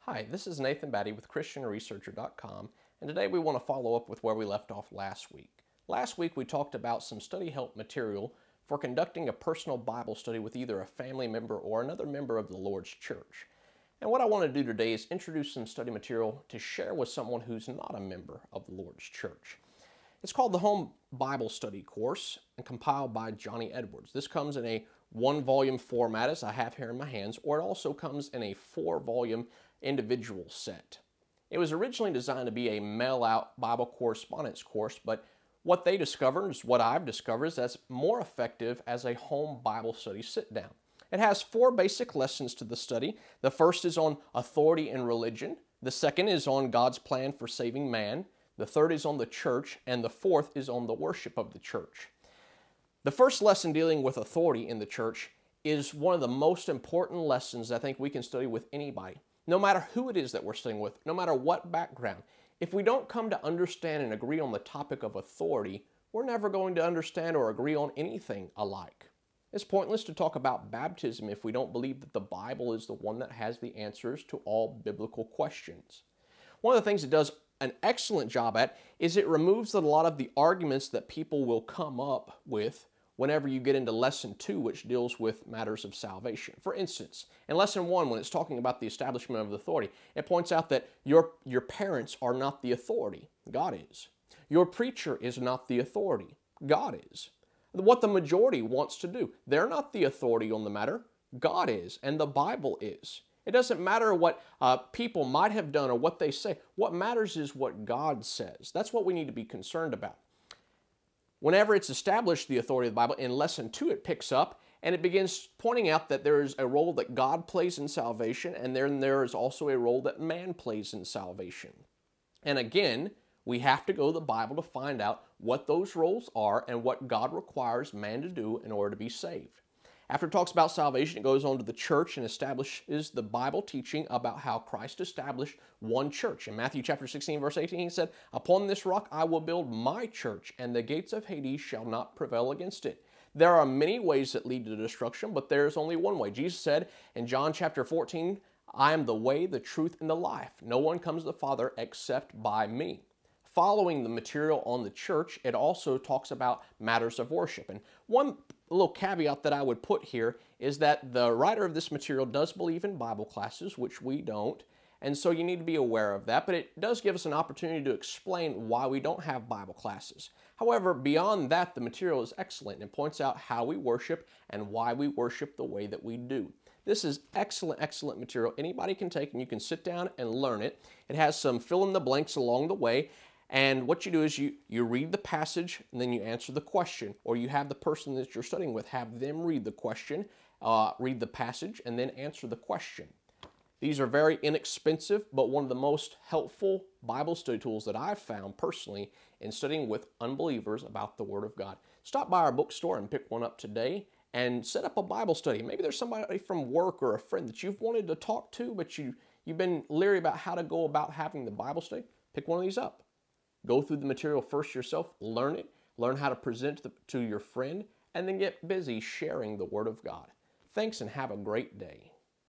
Hi, this is Nathan Batty with ChristianResearcher.com, and today we want to follow up with where we left off last week. Last week we talked about some study help material for conducting a personal Bible study with either a family member or another member of the Lord's church. And what I want to do today is introduce some study material to share with someone who's not a member of the Lord's church. It's called the Home Bible Study Course and compiled by Johnny Edwards. This comes in a 1-volume format, as I have here in my hands, or it also comes in a 4-volume individual set. It was originally designed to be a mail-out Bible correspondence course, but what they discovered is what I've discovered is that's more effective as a home Bible study sit-down. It has 4 basic lessons to the study. The first is on authority and religion. The second is on God's plan for saving man. The third is on the church, and the fourth is on the worship of the church. The first lesson dealing with authority in the church is one of the most important lessons I think we can study with anybody. No matter who it is that we're studying with, no matter what background, if we don't come to understand and agree on the topic of authority, we're never going to understand or agree on anything alike. It's pointless to talk about baptism if we don't believe that the Bible is the one that has the answers to all biblical questions. One of the things it does an excellent job at is it removes a lot of the arguments that people will come up with whenever you get into lesson 2, which deals with matters of salvation. For instance, in lesson 1, when it's talking about the establishment of authority, it points out that your parents are not the authority. God is. Your preacher is not the authority. God is. What the majority wants to do, they're not the authority on the matter. God is, and the Bible is. It doesn't matter what people might have done or what they say. What matters is what God says. That's what we need to be concerned about. Whenever it's established the authority of the Bible, in lesson 2 it picks up and it begins pointing out that there is a role that God plays in salvation, and then there is also a role that man plays in salvation. And again, we have to go to the Bible to find out what those roles are and what God requires man to do in order to be saved. After it talks about salvation, it goes on to the church and establishes the Bible teaching about how Christ established one church. In Matthew chapter 16, verse 18, he said, "Upon this rock I will build my church, and the gates of Hades shall not prevail against it." There are many ways that lead to destruction, but there is only one way. Jesus said in John chapter 14, "I am the way, the truth, and the life. No one comes to the Father except by me." Following the material on the church, it also talks about matters of worship. And one little caveat that I would put here is that the writer of this material does believe in Bible classes, which we don't, and so you need to be aware of that, but it does give us an opportunity to explain why we don't have Bible classes. However, beyond that, the material is excellent and points out how we worship and why we worship the way that we do. This is excellent, excellent material. Anybody can take, and you can sit down and learn it. It has some fill-in-the-blanks along the way. And what you do is you read the passage and then you answer the question, or you have the person that you're studying with have them read the question, read the passage, and then answer the question. These are very inexpensive, but one of the most helpful Bible study tools that I've found personally in studying with unbelievers about the Word of God. Stop by our bookstore and pick one up today and set up a Bible study. Maybe there's somebody from work or a friend that you've wanted to talk to, but you've been leery about how to go about having the Bible study. Pick one of these up. Go through the material first yourself, learn it, learn how to present it to your friend, and then get busy sharing the Word of God. Thanks and have a great day.